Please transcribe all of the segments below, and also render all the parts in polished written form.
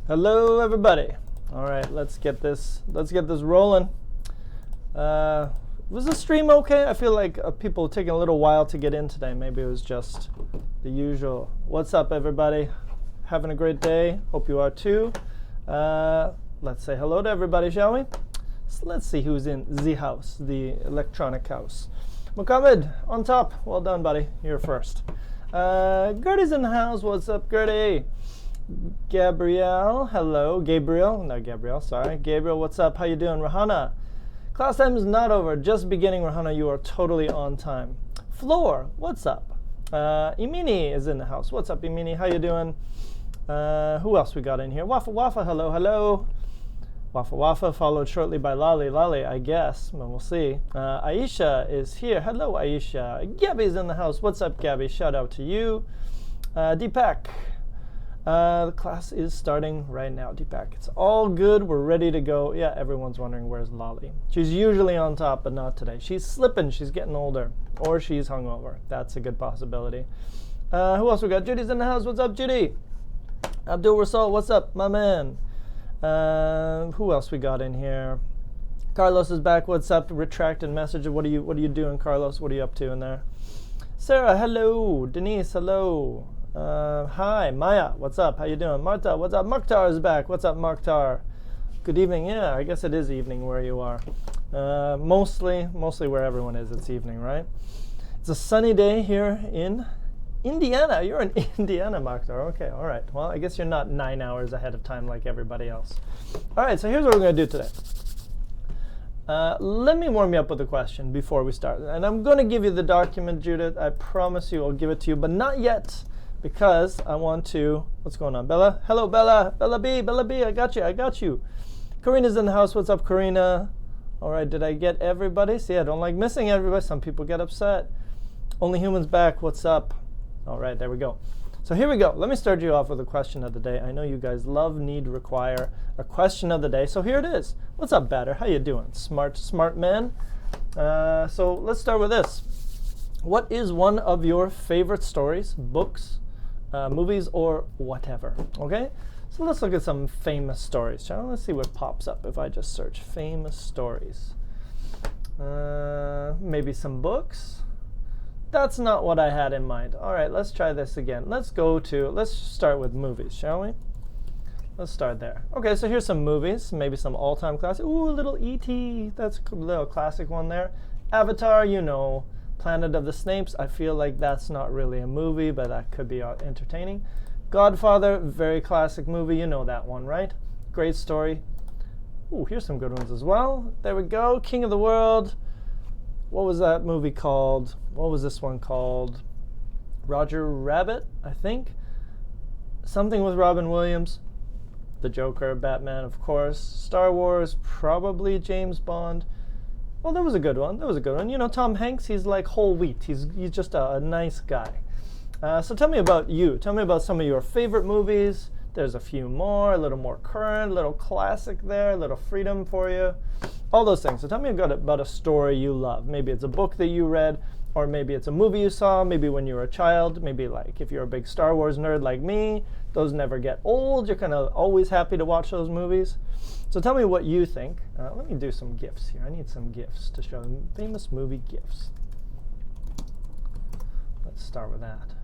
Hello, everybody. All right, let's get this rolling. Was the stream okay? I feel like people taking a little while to get in today. Maybe it was just the usual. What's up, everybody? Having a great day. Hope you are too. Let's say hello to everybody, shall we? So let's see who's in the house, the electronic house. Mohammed, on top. Well done, buddy. You're first. Gertie's in the house. What's up, Gertie? Gabrielle, hello. Gabriel, not Gabrielle, sorry. Gabriel, what's up? How you doing? Rahana, class time is not over. Just beginning, Rahana. You are totally on time. Floor, what's up? Imini is in the house. What's up, Imini? How you doing? Who else we got in here? Wafa Wafa, hello, hello. Wafa Wafa, followed shortly by Lali. Lali, I guess. Well, we'll see. Aisha is here. Hello, Aisha. Gabby's in the house. What's up, Gabby? Shout out to you. Deepak. The class is starting right now, Deepak. It's all good. We're ready to go. Yeah, everyone's wondering where's Lali. She's usually on top, but not today. She's slipping. She's getting older. Or she's hungover. That's a good possibility. Who else we got? Judy's in the house. What's up, Judy? Abdul Rasul, what's up, my man? Who else we got in here? Carlos is back. What's up? Retracted message. What are you doing, Carlos? What are you up to in there? Sarah, hello. Denise, hello. Hi, Maya, what's up? How you doing? Marta, what's up? Mukhtar is back. What's up, Mukhtar? Good evening. Yeah, I guess it is evening where you are. Mostly where everyone is, it's evening, right? It's a sunny day here in Indiana. You're in Indiana, Mukhtar. Okay, all right. Well, I guess you're not 9 hours ahead of time like everybody else. All right, so here's what we're going to do today. Let me warm you up with a question before we start. And I'm going to give you the document, Judith. I promise you I'll give it to you, but not yet. Because I want to, what's going on, Bella? Hello, Bella. Bella B, I got you. Karina's in the house. What's up, Karina? All right, did I get everybody? See, I don't like missing everybody. Some people get upset. Only Humans back. What's up? All right, there we go. So here we go. Let me start you off with a question of the day. I know you guys love, need, require a question of the day. So here it is. What's up, Batter? How you doing? Smart man. So let's start with this. What is one of your favorite stories, books, movies, or whatever? Okay, so let's look at some famous stories, shall we? Let's see what pops up if I just search famous stories. Maybe some books. That's not what I had in mind. All right, let's try this again. Let's start with movies, shall we? Let's start there. Okay, so here's some movies, maybe some all-time classic. Ooh, little E.T., that's a little classic one there. Avatar, you know. Planet of the Snakes, I feel like that's not really a movie, but that could be entertaining. Godfather, very classic movie. You know that one, right? Great story. Ooh, here's some good ones as well. There we go. King of the World. What was that movie called? What was this one called? Roger Rabbit, I think. Something with Robin Williams. The Joker, Batman, of course. Star Wars, probably James Bond. Well, that was a good one. You know, Tom Hanks, he's like whole wheat. He's just a nice guy. So tell me about you. Tell me about some of your favorite movies. There's a few more, a little more current, a little classic there, a little freedom for you. All those things. So tell me about a story you love. Maybe it's a book that you read, or maybe it's a movie you saw, maybe when you were a child, maybe like if you're a big Star Wars nerd like me, those never get old. You're kind of always happy to watch those movies. So tell me what you think. Let me do some GIFs here. I need some GIFs to show them. Famous movie GIFs. Let's start with that.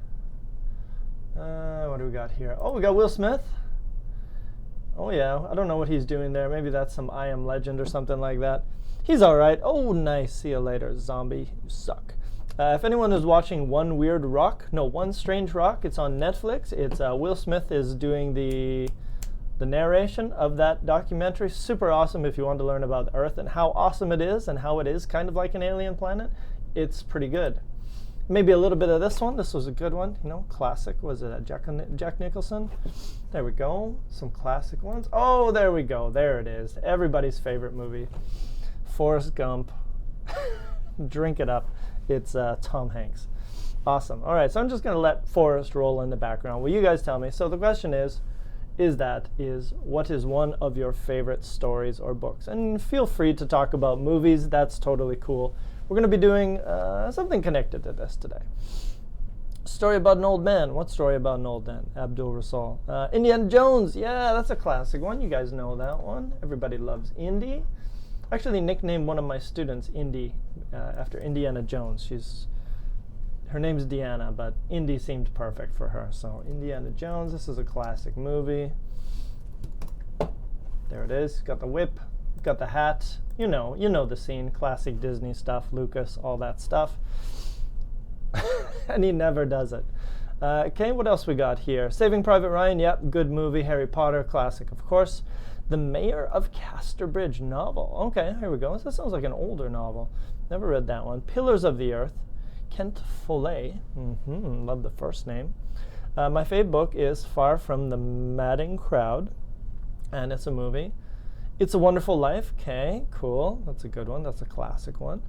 What do we got here? Oh, we got Will Smith. Oh, yeah. I don't know what he's doing there. Maybe that's some I Am Legend or something like that. He's all right. Oh, nice. See you later, zombie. You suck. If anyone is watching One Strange Rock, it's on Netflix. It's Will Smith is doing the narration of that documentary. Super awesome if you want to learn about Earth and how awesome it is and how it is kind of like an alien planet. It's pretty good. Maybe a little bit of this one. This was a good one, you know, classic. Was it Jack Nicholson? There we go. Some classic ones. Oh, there we go. There it is. Everybody's favorite movie. Forrest Gump. Drink it up. It's Tom Hanks. Awesome. All right, so I'm just going to let Forrest roll in the background. Well, you guys tell me. So the question is what is one of your favorite stories or books? And feel free to talk about movies. That's totally cool. We're going to be doing something connected to this today. Story about an old man. What story about an old man? Abdul Rasul. Indiana Jones. Yeah, that's a classic one. You guys know that one. Everybody loves Indy. I actually nicknamed one of my students Indy after Indiana Jones. Her name's Deanna, but Indy seemed perfect for her. So Indiana Jones. This is a classic movie. There it is. Got the whip. Got the hat. You know the scene. Classic Disney stuff. Lucas, all that stuff. And he never does it. Okay, what else we got here? Saving Private Ryan, yep, good movie. Harry Potter, classic, of course. The Mayor of Casterbridge novel. Okay, here we go. This sounds like an older novel. Never read that one. Pillars of the Earth. Kent Follett. Love the first name. My favorite book is Far from the Madding Crowd, and it's a movie. It's a Wonderful Life. Okay, cool. That's a good one. That's a classic one.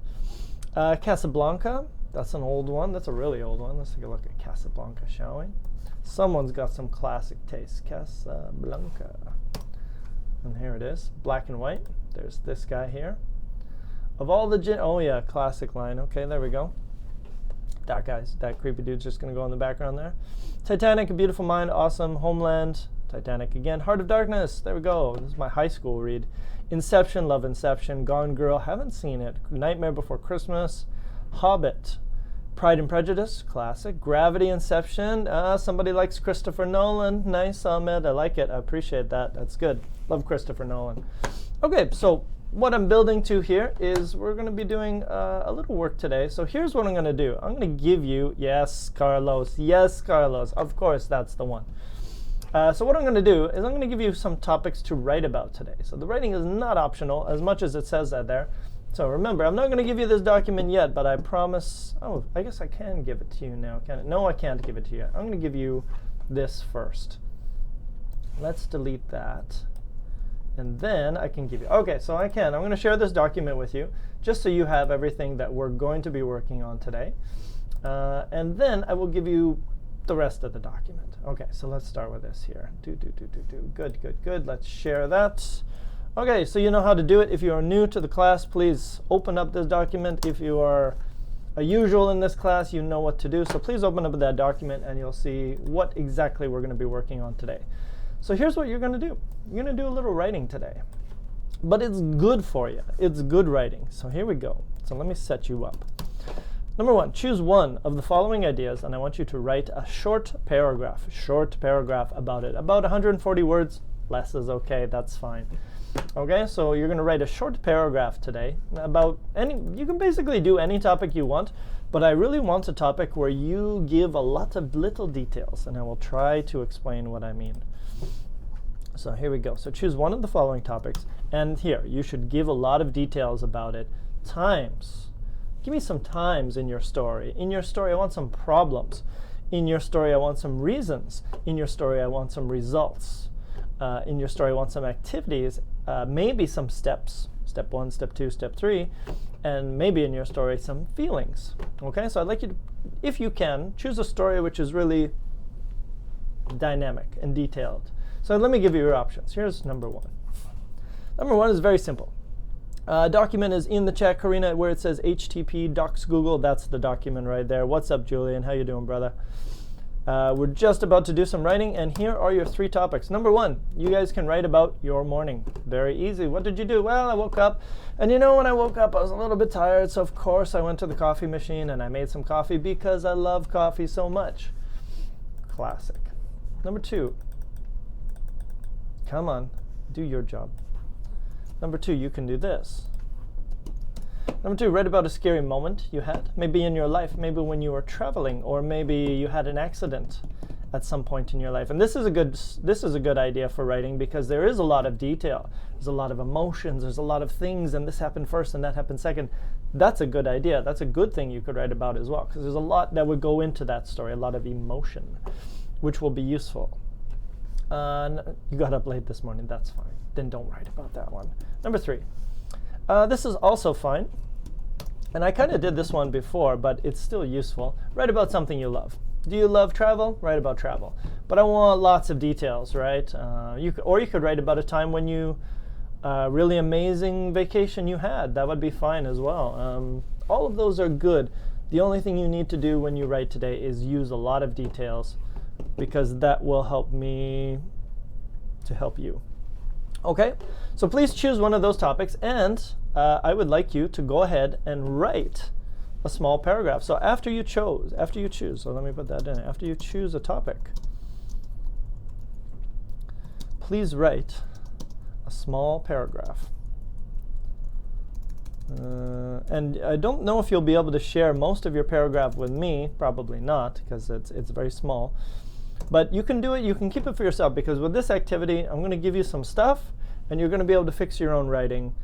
Casablanca. That's an old one. That's a really old one. Let's take a look at Casablanca, shall we? Someone's got some classic taste. Casablanca. And here it is. Black and white. There's this guy here. Of all the oh yeah, classic line. Okay, there we go. That creepy dude's just going to go in the background there. Titanic, A Beautiful Mind. Awesome. Homeland. Titanic again. Heart of Darkness. There we go. This is my high school read. Inception. Love Inception. Gone Girl. Haven't seen it. Nightmare Before Christmas. Hobbit. Pride and Prejudice, classic. Gravity, Inception. Somebody likes Christopher Nolan. Nice, Ahmed. I like it. I appreciate that. That's good. Love Christopher Nolan. Okay, so what I'm building to here is we're going to be doing a little work today. So here's what I'm going to do. I'm going to give you, yes, Carlos. Yes, Carlos. Of course, that's the one. So what I'm going to do is I'm going to give you some topics to write about today. So the writing is not optional as much as it says that there. So remember, I'm not going to give you this document yet, but I promise. Oh, I guess I can give it to you now, can I? No, I can't give it to you. I'm going to give you this first. Let's delete that. And then I can give you. Okay, so I can. I'm going to share this document with you just so you have everything that we're going to be working on today. And then I will give you the rest of the document. Okay, so let's start with this here. Good. Let's share that. Okay, so you know how to do it. If you are new to the class, please open up this document. If you are a usual in this class, you know what to do. So please open up that document and you'll see what exactly we're going to be working on today. So here's what you're going to do. You're going to do a little writing today. But it's good for you. It's good writing. So here we go. So let me set you up. Number one, choose one of the following ideas, and I want you to write a short paragraph about it. About 140 words. Less is okay. That's fine. Okay, so you're going to write a short paragraph today about you can basically do any topic you want, but I really want a topic where you give a lot of little details, and I will try to explain what I mean. So here we go. So choose one of the following topics, and here, you should give a lot of details about it. Times. Give me some times in your story. In your story, I want some problems. In your story, I want some reasons. In your story, I want some results. In your story, I want some activities. Maybe some steps, step 1, step 2, step 3, and maybe in your story some feelings. Okay, so I'd like you to, if you can, choose a story which is really dynamic and detailed. So let me give you your options. Here's number one. Number one is very simple. Document is in the chat, Karina, where it says HTTP docs Google. That's the document right there. What's up, Julian? How you doing, brother? We're just about to do some writing, and here are your 3 topics. Number 1, you guys can write about your morning. Very easy. What did you do? Well, I woke up, and you know, when I woke up, I was a little bit tired, so of course I went to the coffee machine and I made some coffee because I love coffee so much. Classic. Number 2, come on, do your job. Number 2, you can do this. Number 2, write about a scary moment you had, maybe in your life, maybe when you were traveling, or maybe you had an accident at some point in your life. And this is a good idea for writing because there is a lot of detail. There's a lot of emotions, there's a lot of things, and this happened first and that happened second. That's a good idea. That's a good thing you could write about as well because there's a lot that would go into that story, a lot of emotion, which will be useful. You got up late this morning, that's fine. Then don't write about that one. Number 3, this is also fine. And I kind of did this one before, but it's still useful. Write about something you love. Do you love travel? Write about travel. But I want lots of details, right? You could write about a time when you really amazing vacation you had. That would be fine as well. All of those are good. The only thing you need to do when you write today is use a lot of details, because that will help me to help you. Okay, so please choose one of those topics, and I would like you to go ahead and write a small paragraph. So after you choose, so let me put that in. After you choose a topic, please write a small paragraph. And I don't know if you'll be able to share most of your paragraph with me, probably not, because it's very small. But you can do it, you can keep it for yourself, because with this activity, I'm going to give you some stuff, and you're going to be able to fix your own writing,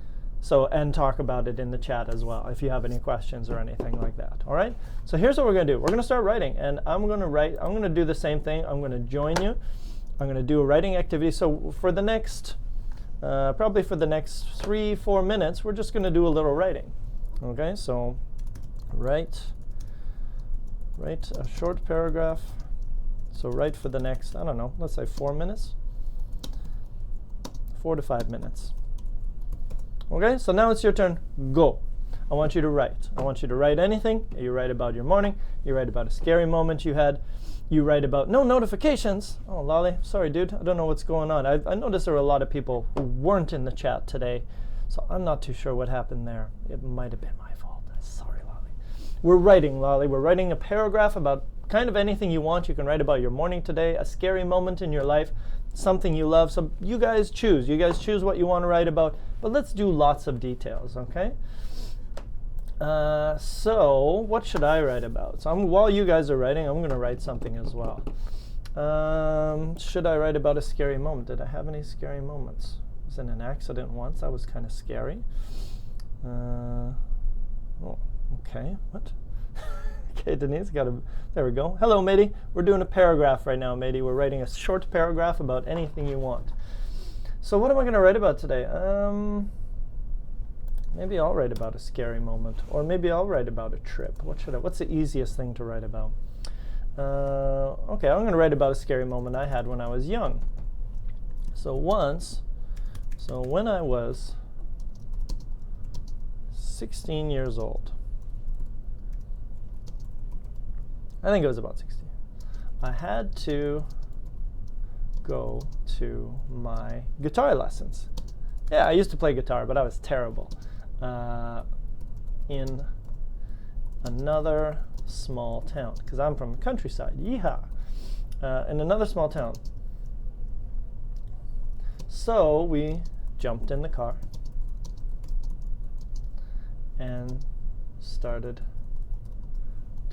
and talk about it in the chat as well, if you have any questions or anything like that. All right? So here's what we're going to do. We're going to start writing, and I'm going to do the same thing. I'm going to join you. I'm going to do a writing activity. So for the next, probably for the next 3-4 minutes, we're just going to do a little writing. Okay? So write a short paragraph. So write for the next, I don't know, let's say 4 minutes. 4 to 5 minutes. Okay, so now it's your turn. Go. I want you to write. I want you to write anything. You write about your morning. You write about a scary moment you had. You write about no notifications. Oh, Lolly, sorry, dude. I don't know what's going on. I noticed there were a lot of people who weren't in the chat today, so I'm not too sure what happened there. It might have been my fault. Sorry, Lolly. We're writing, Lolly. We're writing a paragraph about kind of anything you want. You can write about your morning today, a scary moment in your life, something you love. So you guys choose. You guys choose what you want to write about, but let's do lots of details, okay? So what should I write about? So while you guys are writing, I'm going to write something as well. Should I write about a scary moment? Did I have any scary moments? I was in an accident once. That was kind of scary. Oh, okay. What? Okay, Denise, there we go. Hello, matey. We're doing a paragraph right now, matey. We're writing a short paragraph about anything you want. So what am I going to write about today? Maybe I'll write about a scary moment, or maybe I'll write about a trip. What's the easiest thing to write about? Okay, I'm going to write about a scary moment I had when I was young. So when I was 16 years old, I think it was about 16, I had to go to my guitar lessons. Yeah, I used to play guitar, but I was terrible. In another small town, because I'm from the countryside. Yeehaw! In another small town. So we jumped in the car and started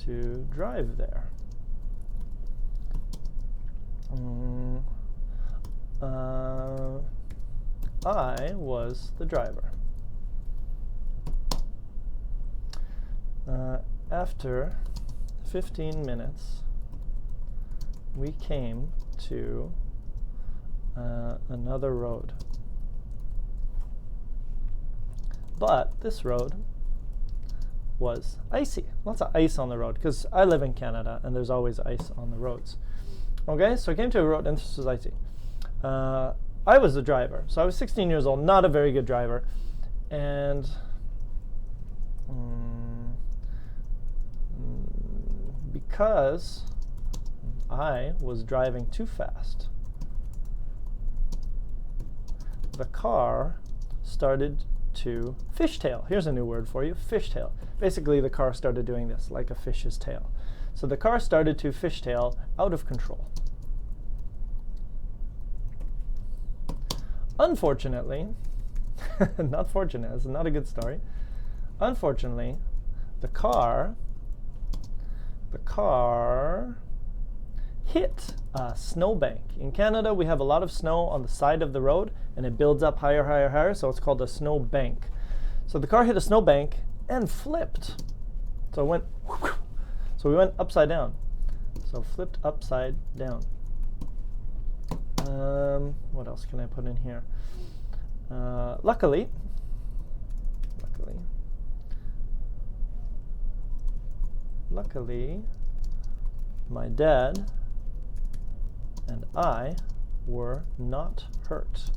to drive there. I was the driver. After 15 minutes, we came to another road. But this road was icy. Lots of ice on the road, because I live in Canada and there's always ice on the roads. Okay, so I came to a road and this was icy. I was the driver, so I was 16 years old, not a very good driver, and because I was driving too fast, the car started to fishtail. Here's a new word for you, fishtail. Basically, the car started doing this, like a fish's tail. So the car started to fishtail out of control. Unfortunately, not fortunate, it's not a good story. Unfortunately, the car hit a snowbank. In Canada, we have a lot of snow on the side of the road, and it builds up higher, higher, higher, so it's called a snowbank. So the car hit a snowbank and flipped. So we went upside down. So flipped upside down. What else can I put in here? Luckily, my dad and I were not hurt.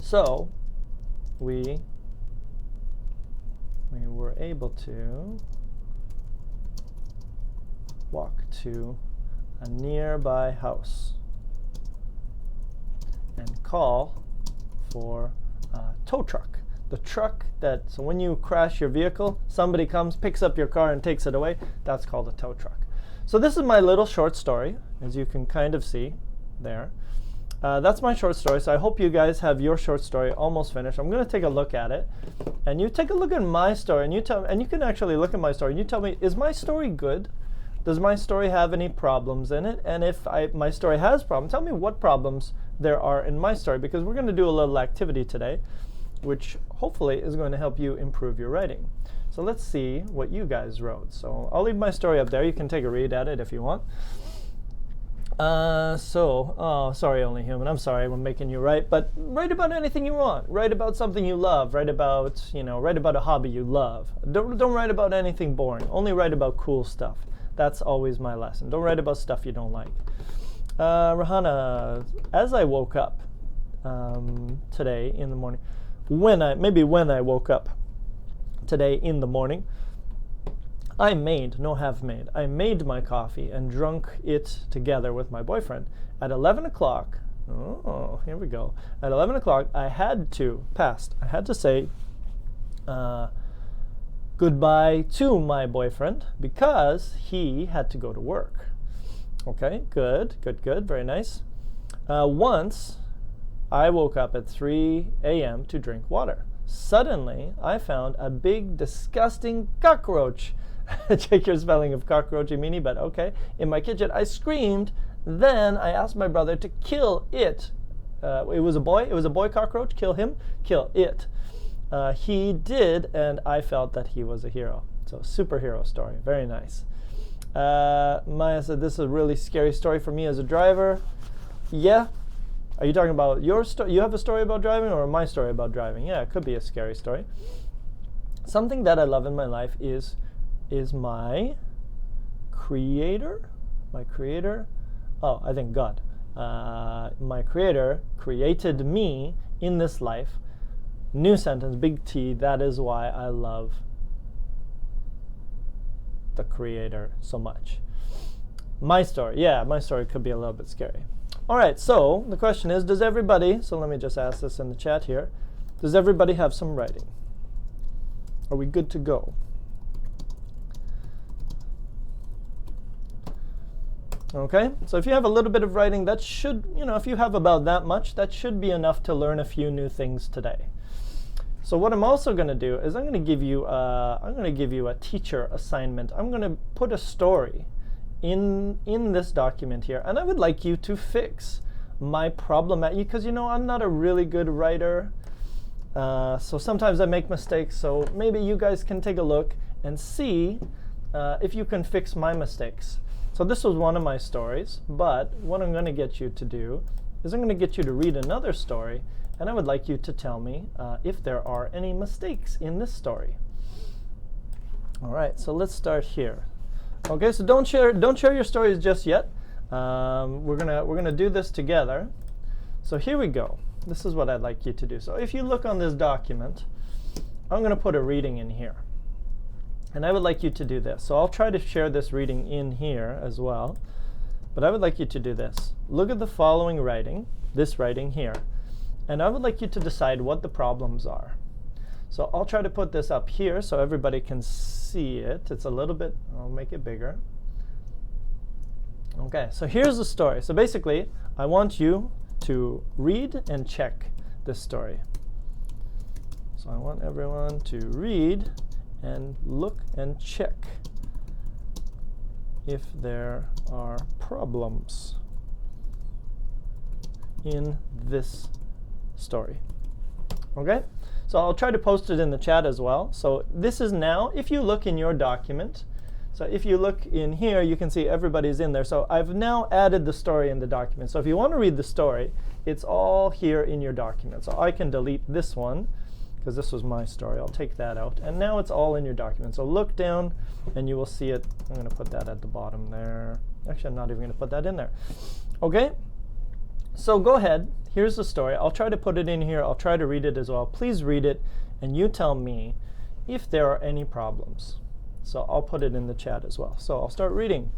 So we we were able to walk to a nearby house and call for a tow truck. The truck that, so when you crash your vehicle, somebody comes, picks up your car and takes it away. That's called a tow truck. So this is my little short story, as you can kind of see there. That's my short story. So I hope you guys have your short story almost finished. I'm going to take a look at it, and you take a look at my story, and you can actually look at my story and you tell me, is my story good? Does my story have any problems in it? And if my story has problems, tell me what problems there are in my story, because we're going to do a little activity today, which hopefully is going to help you improve your writing. So let's see what you guys wrote. So I'll leave my story up there. You can take a read at it if you want. Oh, sorry, Only Human. I'm sorry I'm making you write, but write about anything you want. Write about something you love. Write about, write about a hobby you love. Don't write about anything boring. Only write about cool stuff. That's always my lesson. Don't write about stuff you don't like. Rahana, as I woke up today in the morning, when I woke up today in the morning, I made my coffee and drunk it together with my boyfriend. At 11 o'clock, oh, here we go. At 11 o'clock, I had to say goodbye to my boyfriend because he had to go to work. Okay, good, very nice. Once I woke up at 3 a.m. to drink water. Suddenly, I found a big, disgusting cockroach. Check your spelling of cockroach, Emini, but okay. In my kitchen, I screamed. Then I asked my brother to kill it. It was a boy cockroach. Kill him, kill it. He did, and I felt that he was a hero. So, superhero story. Very nice. Maya said, this is a really scary story for me as a driver. Yeah. Are you talking about your story? You have a story about driving, or my story about driving? Yeah, it could be a scary story. Something that I love in my life is my creator. Oh, I think God. My creator created me in this life. New sentence, big T. That is why I love the creator so much. My story could be a little bit scary. All right, so the question is, does everybody, so let me just ask this in the chat here, does everybody have some writing? Are we good to go? Okay, so if you have a little bit of writing, that should, if you have about that much, that should be enough to learn a few new things today. So what I'm also going to do is I'm going to give you a teacher assignment. I'm going to put a story in this document here, and I would like you to fix my problem at you, because I'm not a really good writer, so sometimes I make mistakes. So maybe you guys can take a look and see if you can fix my mistakes. So this was one of my stories, but what I'm going to get you to do is I'm going to get you to read another story, and I would like you to tell me if there are any mistakes in this story. All right, so let's start here. Okay, so don't share your stories just yet. We're gonna do this together. So here we go. This is what I'd like you to do. So if you look on this document, I'm gonna put a reading in here, and I would like you to do this. So I'll try to share this reading in here as well, but I would like you to do this. Look at the following writing, this writing here, and I would like you to decide what the problems are. So I'll try to put this up here so everybody can see it. It's a little bit, I'll make it bigger. Okay, so here's the story. So basically, I want you to read and check this story. So I want everyone to read and look and check if there are problems in this story. Okay? So I'll try to post it in the chat as well. So this is now, if you look in your document, so if you look in here, you can see everybody's in there. So I've now added the story in the document. So if you want to read the story, it's all here in your document. So I can delete this one, because this was my story. I'll take that out. And now it's all in your document. So look down, and you will see it. I'm going to put that at the bottom there. Actually, I'm not even going to put that in there. Okay? So go ahead. Here's the story. I'll try to put it in here. I'll try to read it as well. Please read it, and you tell me if there are any problems. So I'll put it in the chat as well. So I'll start reading.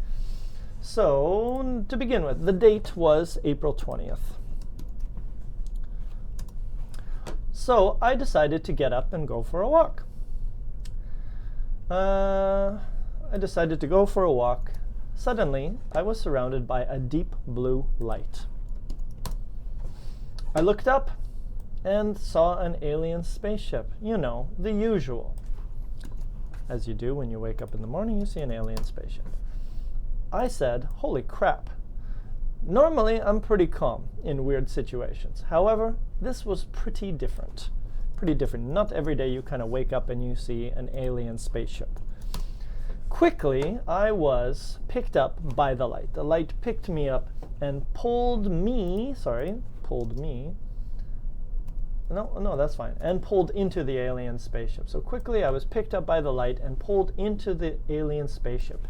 So to begin with, the date was April 20th. So I decided to get up and go for a walk. I decided to go for a walk. Suddenly, I was surrounded by a deep blue light. I looked up and saw an alien spaceship. You know, the usual. As you do when you wake up in the morning, you see an alien spaceship. I said, holy crap. Normally, I'm pretty calm in weird situations. However, this was pretty different. Pretty different. Not every day you kind of wake up and you see an alien spaceship. Quickly, I was picked up by the light. The light picked me up and pulled me, no, that's fine, and pulled into the alien spaceship. So quickly, I was picked up by the light and pulled into the alien spaceship.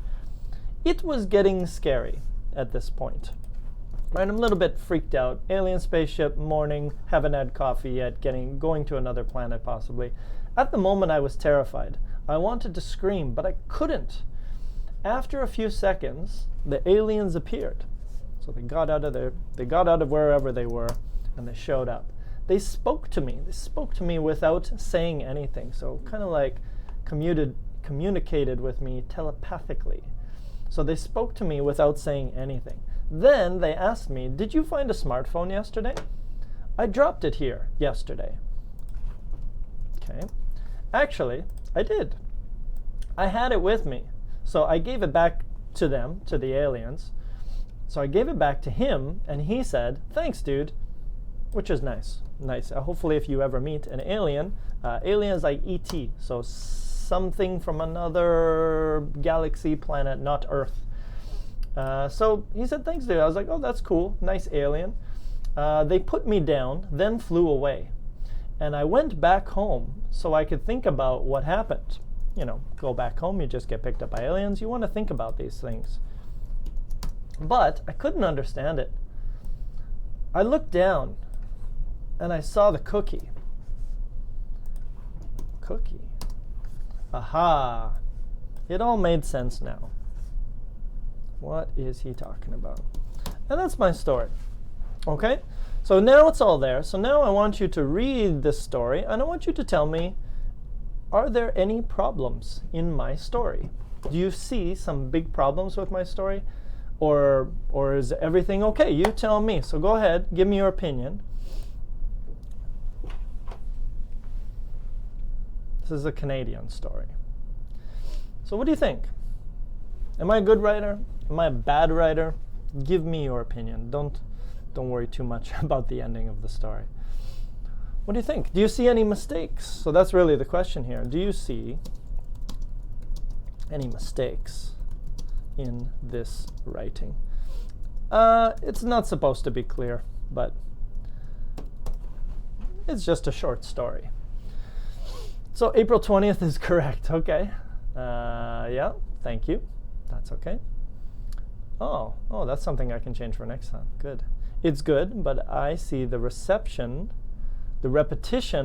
It was getting scary at this point. Right, I'm a little bit freaked out. Alien spaceship, morning, haven't had coffee yet, going to another planet possibly. At the moment, I was terrified. I wanted to scream, but I couldn't. After a few seconds, the aliens appeared. So they got out of wherever they were, and they showed up. They spoke to me. They spoke to me without saying anything. So kind of like communicated with me telepathically. So they spoke to me without saying anything. Then they asked me, did you find a smartphone yesterday? I dropped it here yesterday. Okay. Actually, I did. I had it with me. So I gave it back to them, to the aliens. So I gave it back to him, and he said, thanks, dude, which is nice. Nice. Hopefully, if you ever meet an alien, aliens like E.T., so something from another galaxy, planet, not Earth. So he said, thanks, dude. I was like, oh, that's cool. Nice alien. They put me down, then flew away. And I went back home so I could think about what happened. You know, go back home, you just get picked up by aliens. You want to think about these things. But I couldn't understand it. I looked down and I saw the cookie. Cookie. Aha. It all made sense now. What is he talking about? And that's my story. Okay? So now it's all there. So now I want you to read this story, and I want you to tell me, are there any problems in my story? Do you see some big problems with my story? Or is everything okay? You tell me. So go ahead, give me your opinion. This is a Canadian story. So what do you think? Am I a good writer? Am I a bad writer? Give me your opinion. Don't worry too much about the ending of the story. What do you think? Do you see any mistakes? So that's really the question here. Do you see any mistakes in this writing? It's not supposed to be clear, but it's just a short story. So April 20th is correct. Okay. Yeah, thank you. That's okay. Oh, that's something I can change for next time. Good. It's good, but I see the repetition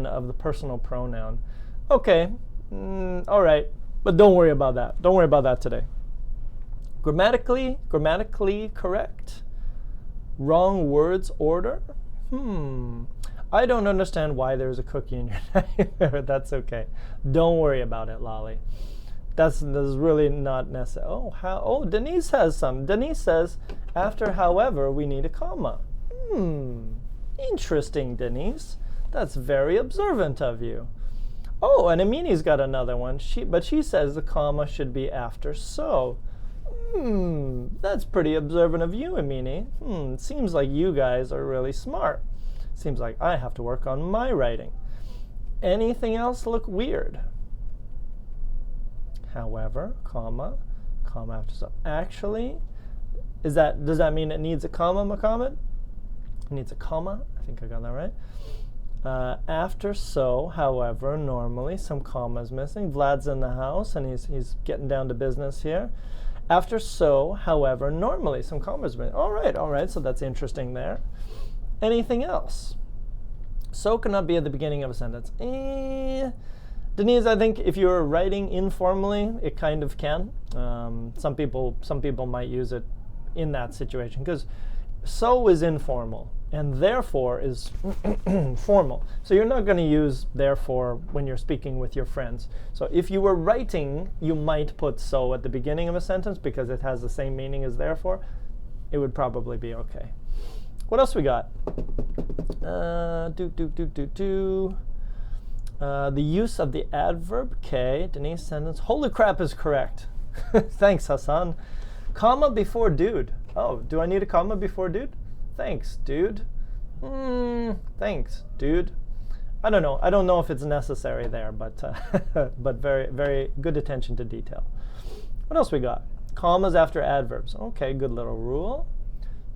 of the personal pronoun. Okay, all right, but don't worry about that. Don't worry about that today. Grammatically correct. Wrong words order. I don't understand why there's a cookie in your name. That's okay. Don't worry about it, Lolly. That's really not necessary. Oh, Denise has some. Denise says, after however, we need a comma. Interesting, Denise. That's very observant of you. Oh, and Amini's got another one. But she says the comma should be after so. That's pretty observant of you, Amini. Seems like you guys are really smart. Seems like I have to work on my writing. Anything else look weird? However, comma after so. Actually, does that mean it needs a comma, Mohammed? It needs a comma. I think I got that right. After so, however, normally some commas missing. Vlad's in the house and he's getting down to business here. After so, however, normally some commas missing. All right. So that's interesting there. Anything else? So cannot be at the beginning of a sentence. Denise, I think if you're writing informally, it kind of can. Some people might use it in that situation because so is informal and therefore is formal. So you're not going to use therefore when you're speaking with your friends. So if you were writing, you might put so at the beginning of a sentence because it has the same meaning as therefore. It would probably be okay. What else we got? The use of the adverb. Okay, Denise sentence. Holy crap is correct. Thanks, Hassan. Comma before dude. Oh, do I need a comma before dude? Thanks, dude. Thanks, dude. I don't know. I don't know if it's necessary there, but but very, very good attention to detail. What else we got? Commas after adverbs. Okay, good little rule.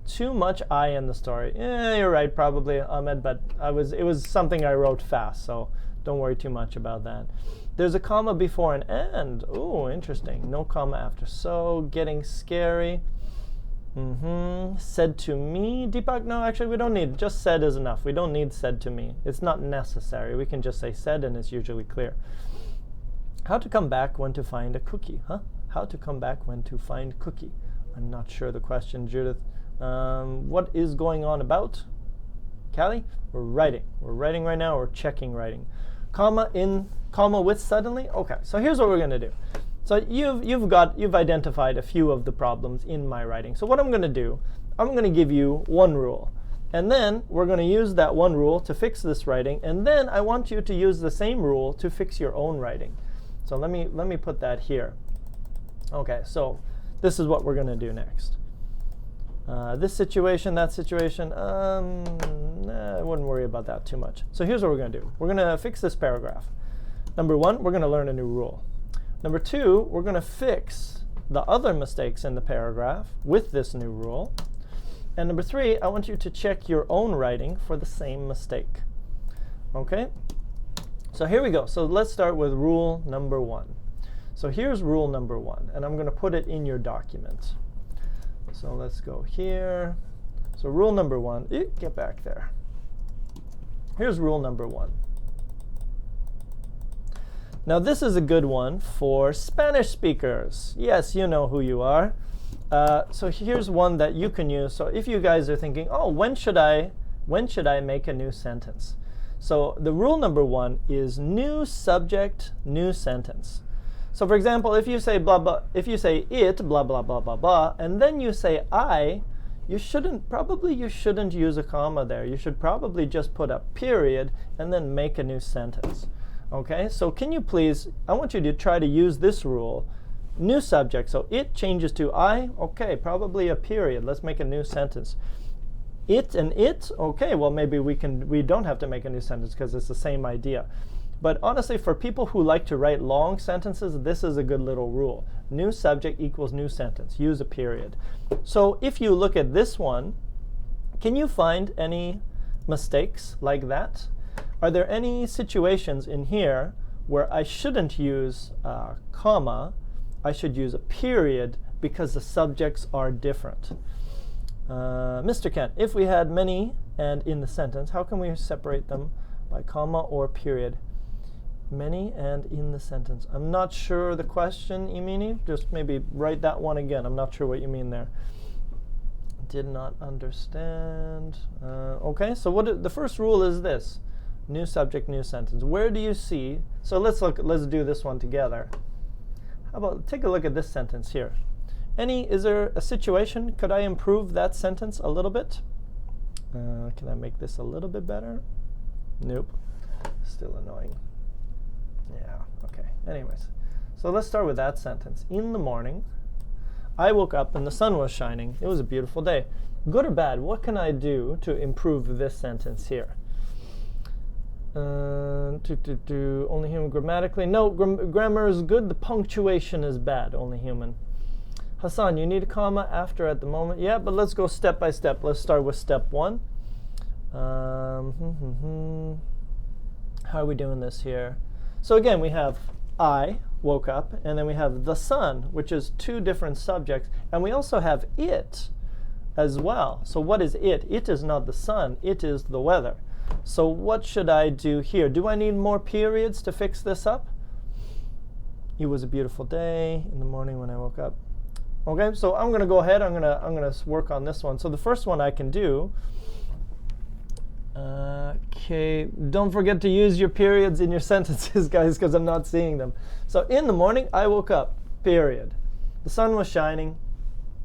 Too much I in the story. Yeah, you're right, probably, Ahmed, but it was something I wrote fast, so don't worry too much about that. There's a comma before an and. Ooh, interesting. No comma after. So, getting scary. Said to me. Deepak, no, actually we don't need. Just said is enough. We don't need said to me. It's not necessary. We can just say said and it's usually clear. How to come back when to find a cookie, huh? How to come back when to find cookie. I'm not sure the question, Judith. What is going on about? Callie? We're writing. We're writing right now. We're checking writing. Comma in, comma with suddenly. Okay, so here's what we're going to do. So you've identified a few of the problems in my writing. So what I'm going to do, I'm going to give you one rule. And then we're going to use that one rule to fix this writing. And then I want you to use the same rule to fix your own writing. So let me put that here. Okay, so this is what we're going to do next. This situation, that situation, I wouldn't worry about that too much. So here's what we're going to do. We're going to fix this paragraph. Number one, we're going to learn a new rule. Number two, we're going to fix the other mistakes in the paragraph with this new rule. And number three, I want you to check your own writing for the same mistake. Okay? So here we go. So let's start with rule number one. So here's rule number one, and I'm going to put it in your document. So let's go here. So rule number one, get back there. Here's rule number one. Now this is a good one for Spanish speakers. Yes, you know who you are. So here's one that you can use. So if you guys are thinking, oh, when should I make a new sentence? So the rule number one is new subject, new sentence. So for example, if you say blah blah, if you say it blah blah blah blah blah, and then you say I, you shouldn't use a comma there. You should probably just put a period and then make a new sentence. Okay, so can you please, I want you to try to use this rule. New subject, so it changes to I, okay, probably a period. Let's make a new sentence. It and it, okay, well maybe we don't have to make a new sentence because it's the same idea. But honestly, for people who like to write long sentences, this is a good little rule. New subject equals new sentence. Use a period. So if you look at this one, can you find any mistakes like that? Are there any situations in here where I shouldn't use a comma, I should use a period because the subjects are different? Mr. Kent, if we had many and in the sentence, how can we separate them by comma or period? Many and in the sentence. I'm not sure the question, Imini. Just maybe write that one again. I'm not sure what you mean there. Did not understand. Okay, so the first rule is this. New subject, new sentence. Where do you see? So let's do this one together. How about take a look at this sentence here. Is there a situation? Could I improve that sentence a little bit? Can I make this a little bit better? Nope. Still annoying. Yeah, okay. Anyways, so let's start with that sentence. In the morning, I woke up and the sun was shining. It was a beautiful day. Good or bad, what can I do to improve this sentence here? Only human grammatically. No, grammar is good. The punctuation is bad. Only human. Hassan, you need a comma after at the moment. Yeah, but let's go step by step. Let's start with step one. How are we doing this here? So again, we have I woke up, and then we have the sun, which is two different subjects, and we also have it as well. So what is it? It is not the sun. It is the weather. So what should I do here? Do I need more periods to fix this up? It was a beautiful day in the morning when I woke up. Okay, so I'm going to go ahead. I'm gonna work on this one. So the first one I can do. Okay, don't forget to use your periods in your sentences, guys, because I'm not seeing them. So in the morning, I woke up, period. The sun was shining,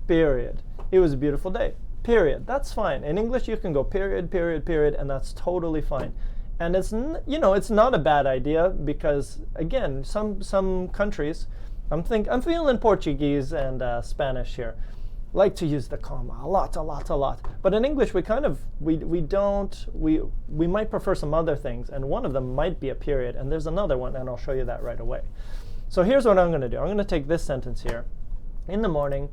period. It was a beautiful day, period. That's fine. In English, you can go period, period, period, and that's totally fine. And it's, it's not a bad idea because, again, some countries, I'm feeling Portuguese and Spanish here, like to use the comma a lot. But in English, we might prefer some other things, and one of them might be a period, and there's another one, and I'll show you that right away. So here's what I'm going to do. I'm going to take this sentence here. In the morning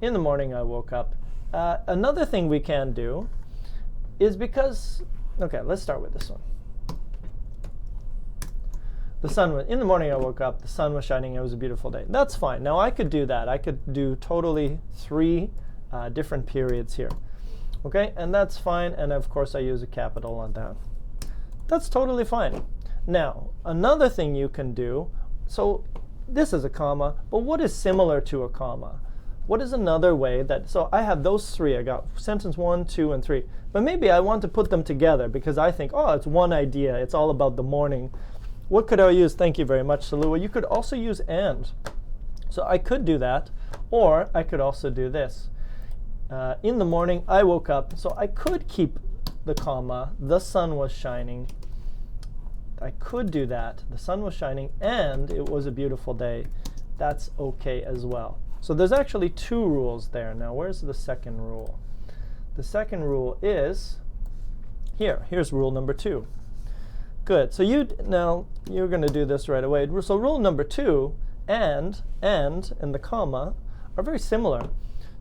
I woke up. Another thing we can do is because, okay, let's start with this one. In the morning I woke up, the sun was shining, it was a beautiful day. That's fine. Now I could do that. I could do totally 3 different periods here. Okay, and that's fine, and of course I use a capital on that. That's totally fine. Now, another thing you can do, so this is a comma, but what is similar to a comma? What is another way that, so I have those 3, I got sentence 1, 2, and 3, but maybe I want to put them together because I think, oh, it's one idea, it's all about the morning. What could I use? Thank you very much, Salua. You could also use and. So I could do that, or I could also do this. In the morning, I woke up, so I could keep the comma, the sun was shining. I could do that. The sun was shining, and it was a beautiful day. That's okay as well. So there's actually 2 rules there. Now, where's the second rule? The second rule is here. Here's rule number 2. Good. So now you're going to do this right away. So rule number 2, and the comma are very similar.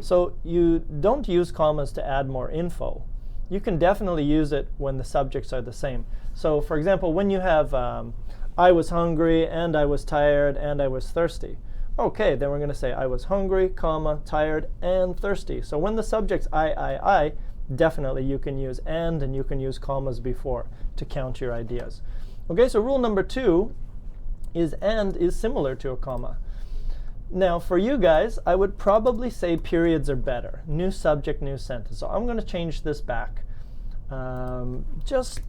So you don't use commas to add more info. You can definitely use it when the subjects are the same. So for example, when you have I was hungry, and I was tired, and I was thirsty. Okay, then we're going to say I was hungry, comma, tired, and thirsty. So when the subject's I, definitely you can use and you can use commas before to count your ideas. Okay, so rule number 2 is and is similar to a comma. Now for you guys, I would probably say periods are better. New subject, new sentence. So I'm going to change this back just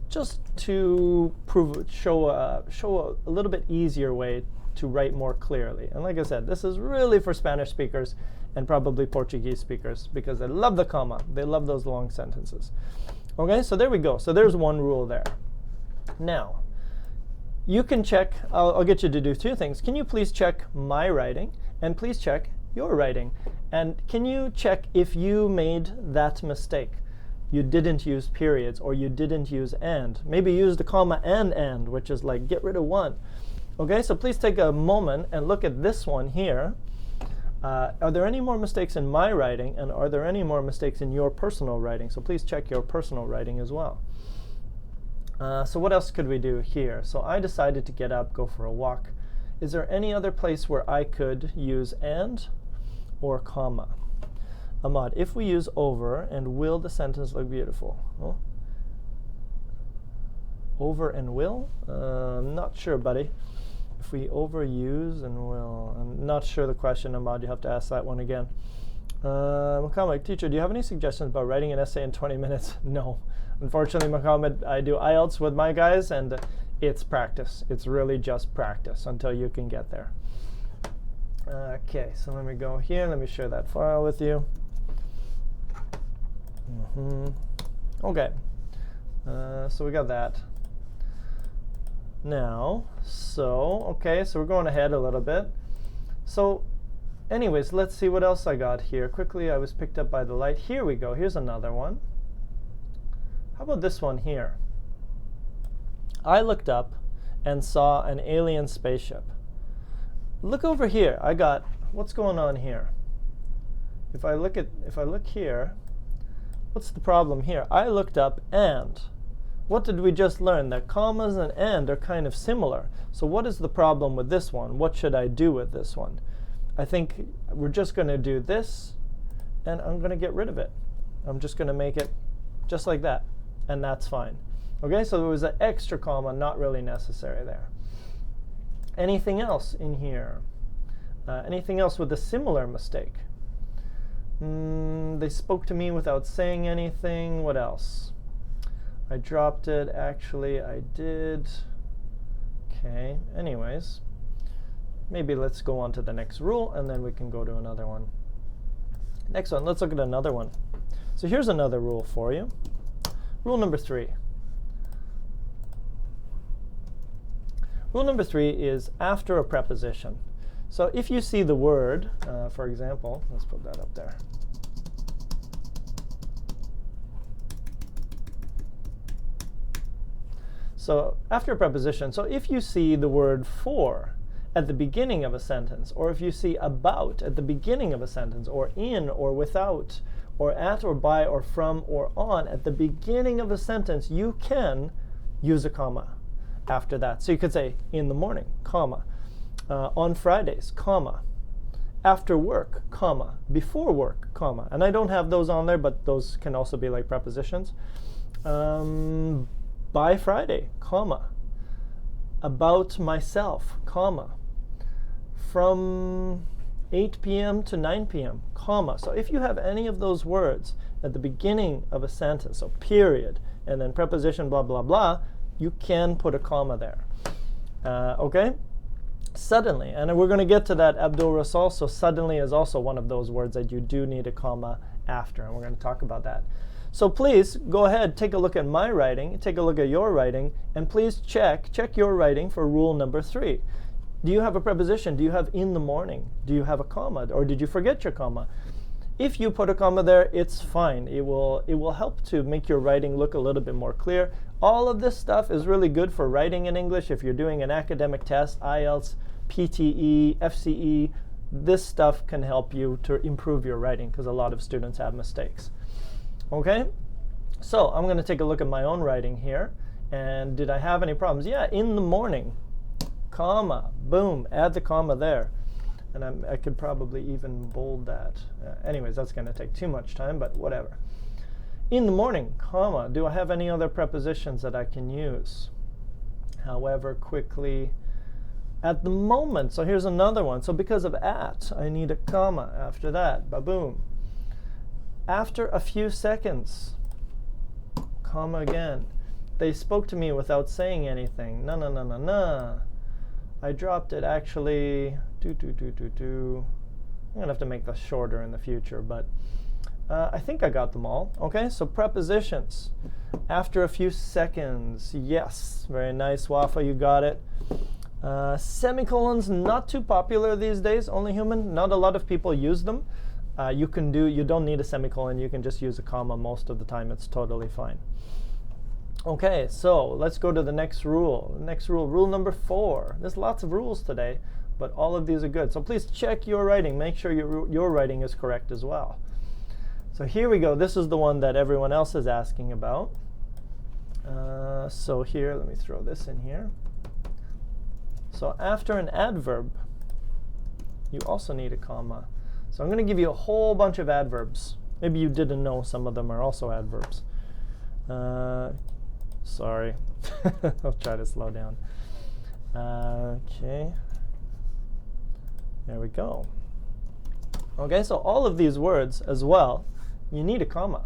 to show a little bit easier way to write more clearly. And like I said, this is really for Spanish speakers and probably Portuguese speakers because they love the comma. They love those long sentences. Okay, so there we go. So there's one rule there. Now, you can check, I'll get you to do 2 things. Can you please check my writing, and please check your writing? And can you check if you made that mistake? You didn't use periods, or you didn't use and. Maybe use the comma and, which is like get rid of one. Okay, so please take a moment and look at this one here. Are there any more mistakes in my writing, and are there any more mistakes in your personal writing? So please check your personal writing as well. So what else could we do here? So I decided to get up, go for a walk. Is there any other place where I could use and or comma? Ahmad, if we use over, and will the sentence look beautiful? Oh. Over and will? I'm not sure, buddy. If we overuse and will, I'm not sure the question, Ahmad. You have to ask that one again. Mohammed, teacher, do you have any suggestions about writing an essay in 20 minutes? No. Unfortunately, Mohammed, I do IELTS with my guys, and it's practice. It's really just practice until you can get there. Okay, so let me go here. Let me share that file with you. Okay, so we got that. Now, okay, so we're going ahead a little bit. So anyways, let's see what else I got here. Quickly, I was picked up by the light. Here we go. Here's another one. How about this one here? I looked up and saw an alien spaceship. Look over here. I got, what's going on here? If I look here, what's the problem here? I looked up and. What did we just learn? That commas and are kind of similar. So what is the problem with this one? What should I do with this one? I think we're just going to do this, and I'm going to get rid of it. I'm just going to make it just like that, and that's fine. Okay, so there was an extra comma, not really necessary there. Anything else in here? Anything else with a similar mistake? They spoke to me without saying anything. What else? I dropped it. Actually, I did. Okay, anyways. Maybe let's go on to the next rule, and then we can go to another one. Next one, let's look at another one. So here's another rule for you. Rule number 3. Rule number 3 is after a preposition. So if you see the word, for example, let's put that up there. So after a preposition, so if you see the word for at the beginning of a sentence, or if you see about at the beginning of a sentence, or in or without, or at or by or from or on at the beginning of a sentence, you can use a comma after that. So you could say in the morning, comma, on Fridays, comma, after work, comma, before work, comma. And I don't have those on there, but those can also be like prepositions. By Friday, comma, about myself, comma, from 8 p.m. to 9 p.m., comma. So if you have any of those words at the beginning of a sentence, so period, and then preposition, blah, blah, blah, you can put a comma there. Okay? Suddenly, and we're going to get to that Abdul Rasul, so suddenly is also one of those words that you do need a comma after, and we're going to talk about that. So please go ahead, take a look at my writing, take a look at your writing, and please check your writing for rule number 3. Do you have a preposition? Do you have in the morning? Do you have a comma? Or did you forget your comma? If you put a comma there, it's fine. It will help to make your writing look a little bit more clear. All of this stuff is really good for writing in English. If you're doing an academic test, IELTS, PTE, FCE, this stuff can help you to improve your writing because a lot of students have mistakes. Okay, so I'm going to take a look at my own writing here. And did I have any problems? Yeah, in the morning, comma, boom, add the comma there. And I could probably even bold that. Anyways, that's going to take too much time, but whatever. In the morning, comma, do I have any other prepositions that I can use? However, quickly, at the moment. So here's another one. So because of at, I need a comma after that. Ba-boom. After a few seconds, comma again. They spoke to me without saying anything. Na na na na na. I dropped it actually. I'm gonna have to make this shorter in the future, but I think I got them all. Okay, so prepositions. After a few seconds, yes, very nice, Wafa, you got it. Semicolons, not too popular these days. Only human. Not a lot of people use them. You don't need a semicolon. You can just use a comma most of the time. It's totally fine. Okay, so let's go to the next rule. Next rule, rule number 4. There's lots of rules today, but all of these are good. So please check your writing. Make sure your writing is correct as well. So here we go. This is the one that everyone else is asking about. So here, let me throw this in here. So after an adverb, you also need a comma. So I'm going to give you a whole bunch of adverbs. Maybe you didn't know some of them are also adverbs. Sorry. I'll try to slow down. Okay. There we go. Okay, so all of these words as well, you need a comma.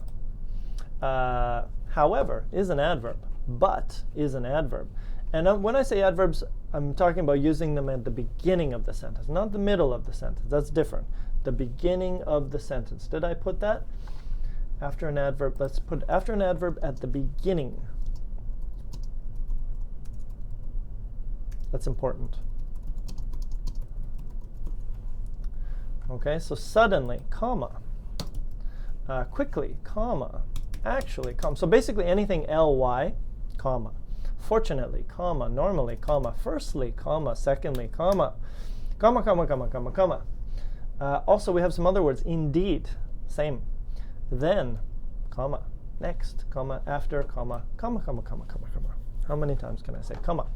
However is an adverb. But is an adverb. And when I say adverbs, I'm talking about using them at the beginning of the sentence, not the middle of the sentence. That's different. The beginning of the sentence. Did I put that? After an adverb, let's put after an adverb at the beginning. That's important. Okay, so suddenly, comma. Quickly, comma. Actually, comma. So basically anything ly, comma. Fortunately, comma. Normally, comma. Firstly, comma. Secondly, comma. Comma, comma, comma, comma, comma. Also, we have some other words. Indeed, same. Then, comma. Next, comma. After, comma. Comma, comma, comma, comma, comma. How many times can I say comma?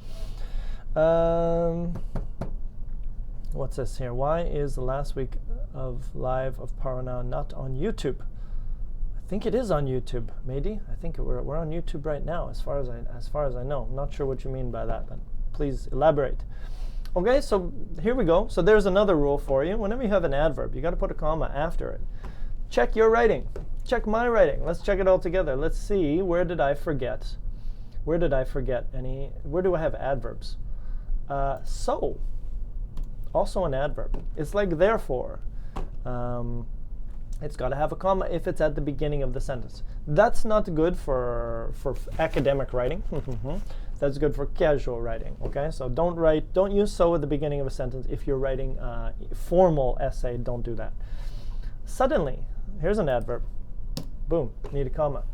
What's this here? Why is the last week of live of Parana not on YouTube? I think it is on YouTube, maybe. I think we're on YouTube right now, as far as I know. I'm not sure what you mean by that, but please elaborate. Okay, so here we go. So there's another rule for you. Whenever you have an adverb, you got to put a comma after it. Check your writing. Check my writing. Let's check it all together. Let's see, where did I forget? Where do I have adverbs? So, also an adverb. It's like therefore. It's got to have a comma if it's at the beginning of the sentence. That's not good for academic writing. That's good for casual writing. Okay, so don't use so at the beginning of a sentence. If you're writing a formal essay, don't do that. Suddenly, here's an adverb. Boom, need a comma.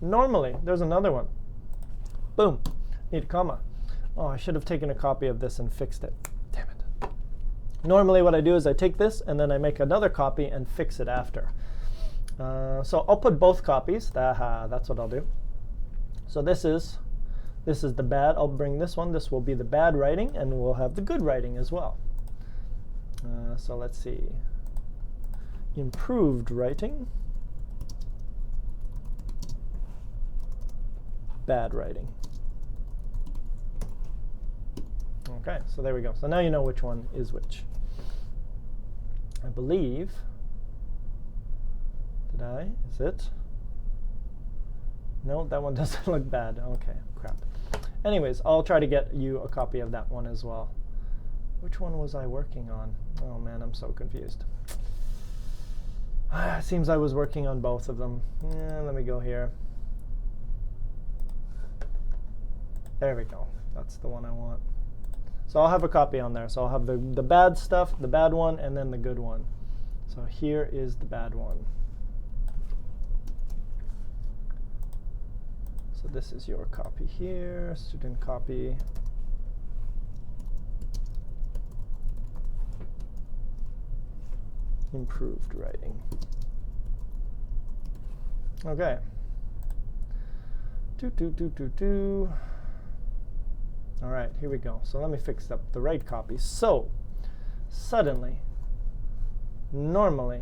Normally, there's another one. Boom, need a comma. Oh, I should have taken a copy of this and fixed it. Damn it. Normally what I do is I take this and then I make another copy and fix it after. So I'll put both copies. That's what I'll do. So this is the bad. I'll bring this one. This will be the bad writing, and we'll have the good writing as well. So let's see. Improved writing. Bad writing. Okay, so there we go. So now you know which one is which. I believe. Is it? No, that one doesn't look bad. Okay, crap. Anyways, I'll try to get you a copy of that one as well. Which one was I working on? Oh man, I'm so confused. It seems I was working on both of them. Let me go here. There we go. That's the one I want. So I'll have a copy on there. So I'll have the bad stuff, the bad one, and then the good one. So here is the bad one. So this is your copy here, student copy. Improved writing. Okay. All right, here we go. So let me fix up the right copy. So, suddenly, normally,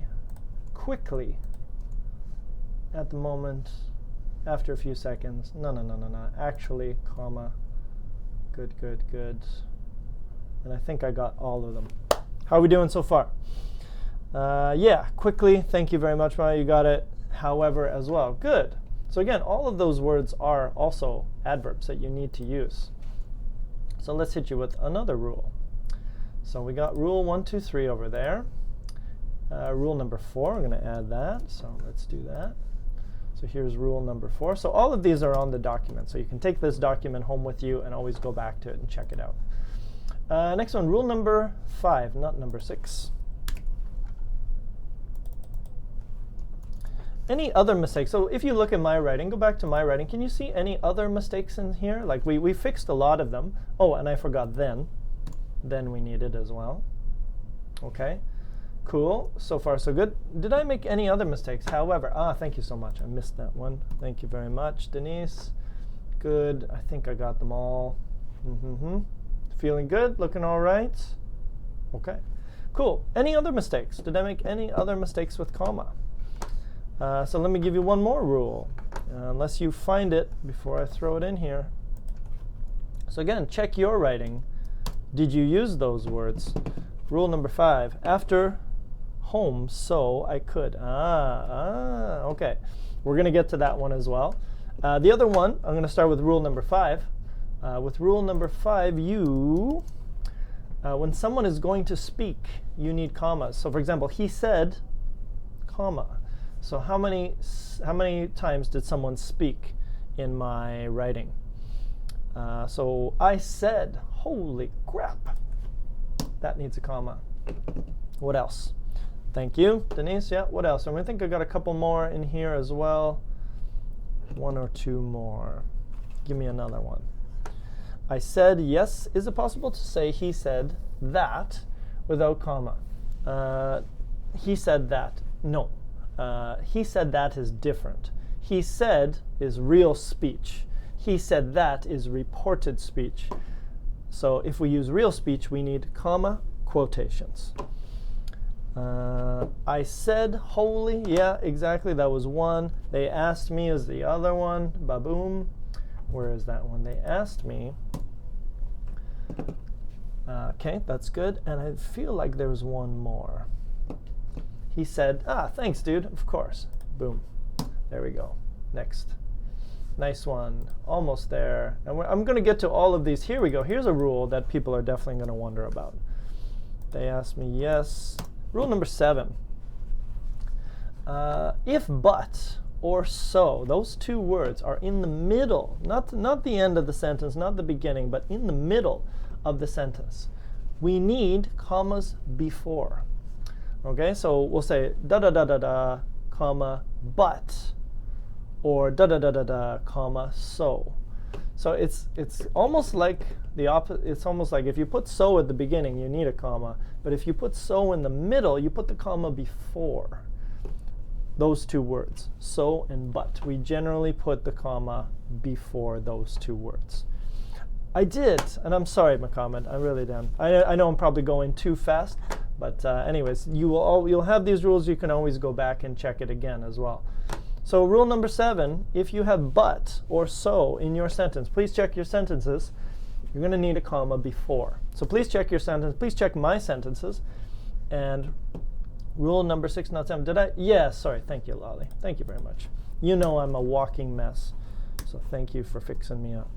quickly, at the moment, after a few seconds, no, actually, comma, good. And I think I got all of them. How are we doing so far? Yeah, quickly, thank you very much, Maya, you got it. However, as well, good. So again, all of those words are also adverbs that you need to use. So let's hit you with another rule. So we got rule 1, 2, 3 over there. Rule number 4, I'm going to add that. So let's do that. So here's rule number 4. So all of these are on the document. So you can take this document home with you and always go back to it and check it out. Next one, rule number 5, not number 6. Any other mistakes? So if you look at my writing, go back to my writing, can you see any other mistakes in here? Like we fixed a lot of them. Oh, and I forgot then. Then we needed as well. Okay, cool. So far so good. Did I make any other mistakes? However, thank you so much. I missed that one. Thank you very much, Denise. Good. I think I got them all. Feeling good? Looking all right? Okay, cool. Any other mistakes? Did I make any other mistakes with comma? So let me give you one more rule, unless you find it before I throw it in here. So again, check your writing. Did you use those words? Rule number 5, after home, so I could. Okay. We're going to get to that one as well. The other one, I'm going to start with rule number 5. With rule number 5, when someone is going to speak, you need commas. So for example, he said, comma. So how many times did someone speak in my writing? So I said, holy crap. That needs a comma. What else? Thank you, Denise. Yeah, what else? I think I got a couple more in here as well. 1 or 2 more. Give me another one. I said, yes. Is it possible to say he said that without comma? He said that. No. He said that is different. He said is real speech. He said that is reported speech. So if we use real speech, we need comma, quotations. I said holy. Yeah, exactly. That was one. They asked me is the other one. Baboom. Where is that one? They asked me. Okay, that's good. And I feel like there's one more. He said, thanks, dude. Of course. Boom. There we go. Next. Nice one. Almost there. And I'm going to get to all of these. Here we go. Here's a rule that people are definitely going to wonder about. They asked me, yes. Rule number 7. If but or so, those two words are in the middle, not the end of the sentence, not the beginning, but in the middle of the sentence, we need commas before. Okay, so we'll say da-da-da-da-da, comma, but, or da-da-da-da-da, comma, so. So it's almost like the opposite. It's almost like if you put so at the beginning, you need a comma. But if you put so in the middle, you put the comma before those two words, so and but. We generally put the comma before those two words. I did, and I'm sorry, my comment. I really am. I know I'm probably going too fast, but anyways, you'll have these rules. You can always go back and check it again as well. So rule number 7, if you have but or so in your sentence, please check your sentences. You're going to need a comma before. So please check your sentence. Please check my sentences. And rule number 6, not 7. Did I? Yes, sorry. Thank you, Lolly. Thank you very much. You know I'm a walking mess. So thank you for fixing me up.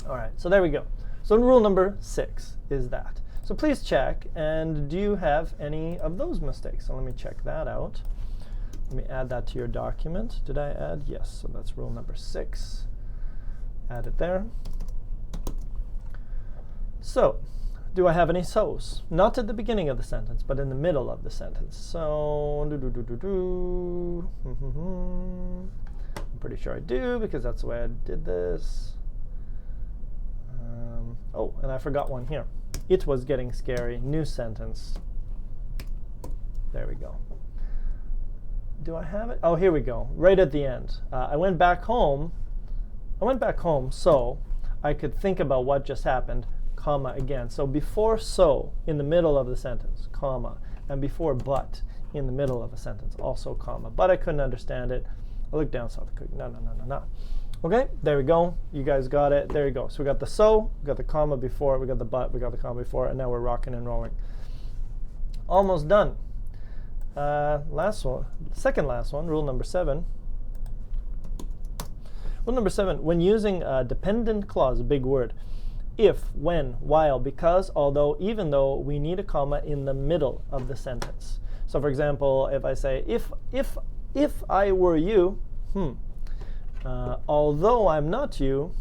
All right, so there we go. So rule number 6 is that. So please check. And do you have any of those mistakes? So let me check that out. Let me add that to your document. Did I add? Yes, so that's rule number 6. Add it there. So, do I have any so's? Not at the beginning of the sentence, but in the middle of the sentence. So, I'm pretty sure I do, because that's the way I did this. Oh, and I forgot one here. It was getting scary. New sentence. There we go. Do I have it? Oh, here we go. Right at the end. I went back home. So I could think about what just happened, comma again. So before so, in the middle of the sentence, comma. And before but, in the middle of a sentence, also comma. But I couldn't understand it. I looked down, saw the cookie. No. Okay, there we go. You guys got it. There you go. So we got the so, we got the comma before, we got the but, we got the comma before, and now we're rocking and rolling. Almost done. Last one, second last one, rule number 7. Rule number 7, when using a dependent clause, a big word, if, when, while, because, although, even though, we need a comma in the middle of the sentence. So for example, if I say, if I were you, although I'm not you,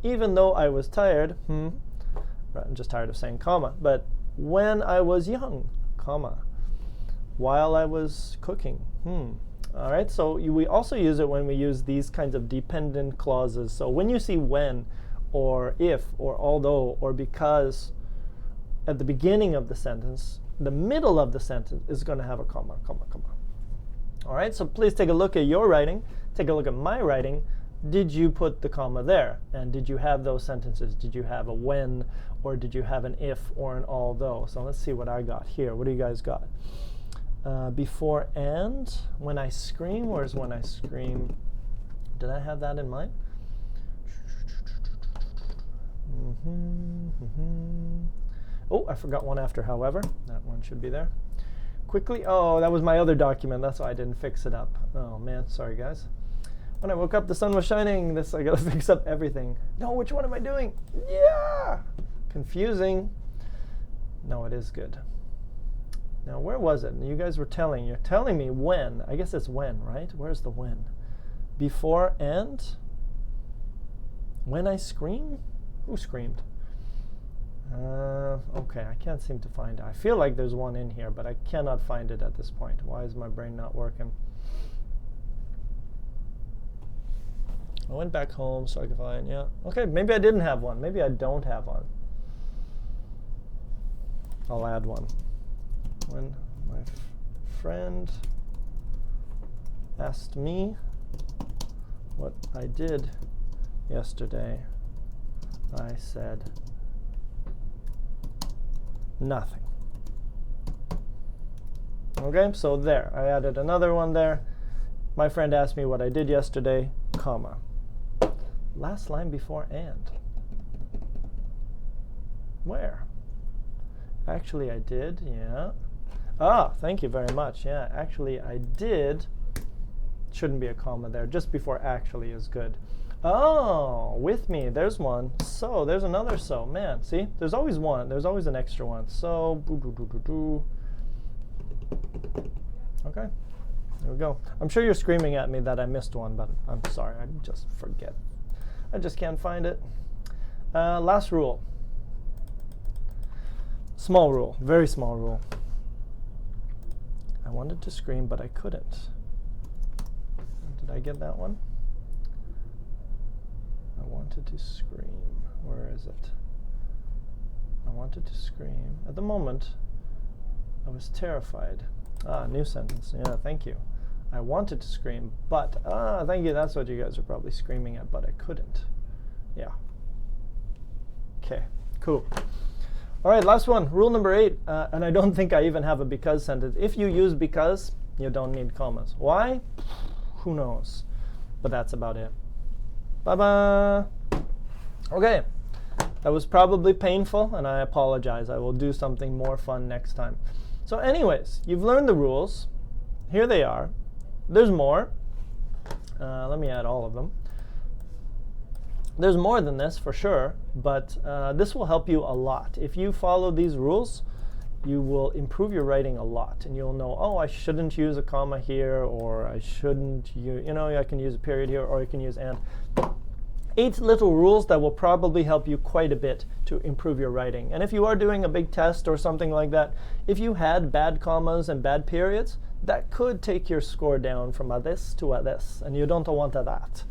even though I was tired, I'm just tired of saying comma, but when I was young, comma. While I was cooking. All right, so we also use it when we use these kinds of dependent clauses. So when you see when, or if, or although, or because at the beginning of the sentence, the middle of the sentence is going to have a comma, comma, comma. All right, so please take a look at your writing. Take a look at my writing. Did you put the comma there? And did you have those sentences? Did you have a when, or did you have an if, or an although? So let's see what I got here. What do you guys got? Before and, when I scream, where's when I scream? Did I have that in mind? Oh, I forgot one after, however. That one should be there. Quickly, oh, that was my other document. That's why I didn't fix it up. Oh man, sorry guys. When I woke up, the sun was shining. I gotta fix up everything. No, which one am I doing? Yeah! Confusing. No, it is good. Now, where was it? You guys were you're telling me when. I guess it's when, right? Where's the when? Before and? When I scream? Who screamed? Okay, I can't seem to find it. I feel like there's one in here, but I cannot find it at this point. Why is my brain not working? I went back home so I could find, yeah. Okay, maybe I didn't have one. Maybe I don't have one. I'll add one. When my friend asked me what I did yesterday, I said nothing. Okay, so there, I added another one there. My friend asked me what I did yesterday, comma. Last line before and. Where? Actually, I did, yeah. Ah, thank you very much. Yeah, actually, I did. Shouldn't be a comma there. Just before actually is good. Oh, with me. There's one. So, there's another so. Man, see? There's always one. There's always an extra one. So, okay. There we go. I'm sure you're screaming at me that I missed one, but I'm sorry. I just forget. I just can't find it. Last rule. Small rule. Very small rule. I wanted to scream, but I couldn't. Did I get that one? I wanted to scream. Where is it? I wanted to scream. At the moment, I was terrified. Ah, new sentence. Yeah, thank you. I wanted to scream, but, thank you. That's what you guys are probably screaming at, but I couldn't. Yeah. Okay, cool. All right, last one. Rule number 8. And I don't think I even have a because sentence. If you use because, you don't need commas. Why? Who knows? But that's about it. Bye-bye. Okay. That was probably painful, and I apologize. I will do something more fun next time. So anyways, you've learned the rules. Here they are. There's more. Let me add all of them. There's more than this for sure, but this will help you a lot. If you follow these rules, you will improve your writing a lot, and you'll know, oh, I shouldn't use a comma here, or I shouldn't, I can use a period here, or I can use and. 8 little rules that will probably help you quite a bit to improve your writing. And if you are doing a big test or something like that, if you had bad commas and bad periods, that could take your score down from a this to a this, and you don't want that.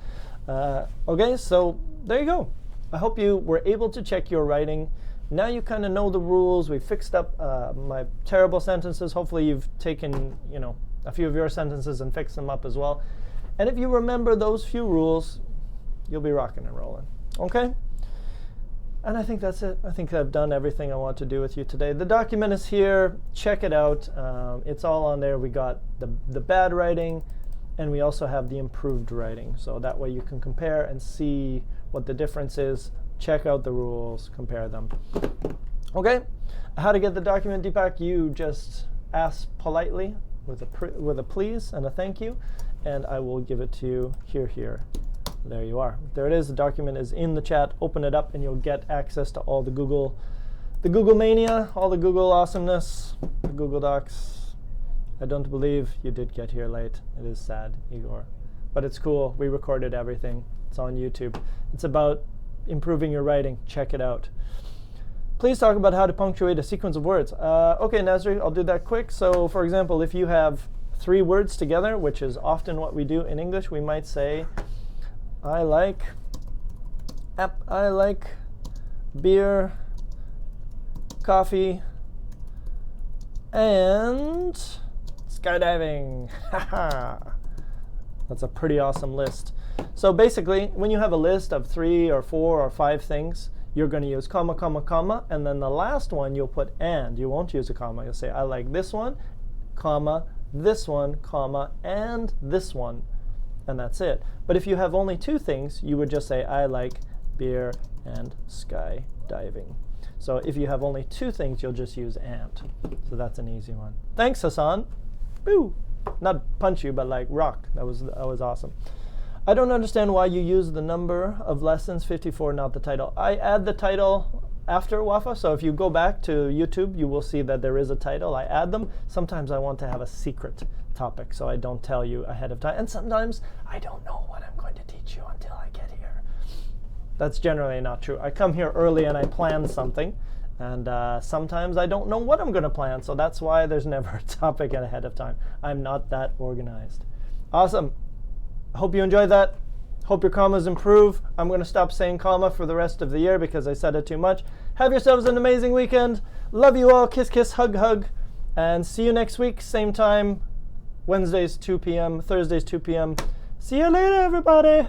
Okay, so there you go. I hope you were able to check your writing. Now you kind of know the rules. We fixed up my terrible sentences. Hopefully you've taken, a few of your sentences and fixed them up as well. And if you remember those few rules, you'll be rocking and rolling. Okay? And I think that's it. I think I've done everything I want to do with you today. The document is here. Check it out. It's all on there. We got the bad writing, and we also have the improved writing. So that way you can compare and see what the difference is. Check out the rules. Compare them. Okay? How to get the document, Deepak? You just ask politely with a please and a thank you, and I will give it to you here. There you are. There it is. The document is in the chat. Open it up and you'll get access to all the Google mania, all the Google awesomeness, the Google Docs. I don't believe you did get here late. It is sad, Igor. But it's cool. We recorded everything. It's on YouTube. It's about improving your writing. Check it out. Please talk about how to punctuate a sequence of words. Okay, Nazri, I'll do that quick. So, for example, if you have 3 words together, which is often what we do in English, we might say, I like beer, coffee, and skydiving. That's a pretty awesome list. So basically, when you have a list of 3 or 4 or 5 things, you're going to use comma, comma, comma, and then the last one you'll put and. You won't use a comma. You'll say, I like this one, comma, this one, comma, and this one. And that's it. But if you have only 2 things, you would just say, I like beer and skydiving. So if you have only 2 things, you'll just use and. So that's an easy one. Thanks, Hassan. Boo! Not punch you, but like rock. That was awesome. I don't understand why you use the number of lessons 54, not the title. I add the title after Wafa, so if you go back to YouTube, you will see that there is a title. I add them. Sometimes I want to have a secret topic, so I don't tell you ahead of time. And sometimes I don't know what I'm going to teach you until I get here. That's generally not true. I come here early and I plan something, and sometimes I don't know what I'm going to plan, so that's why there's never a topic ahead of time. I'm not that organized. Awesome. Hope you enjoyed that. Hope your commas improve. I'm going to stop saying comma for the rest of the year because I said it too much. Have yourselves an amazing weekend. Love you all. Kiss, kiss, hug, hug. And see you next week, same time. Wednesdays, 2 p.m., Thursdays, 2 p.m. See you later, everybody.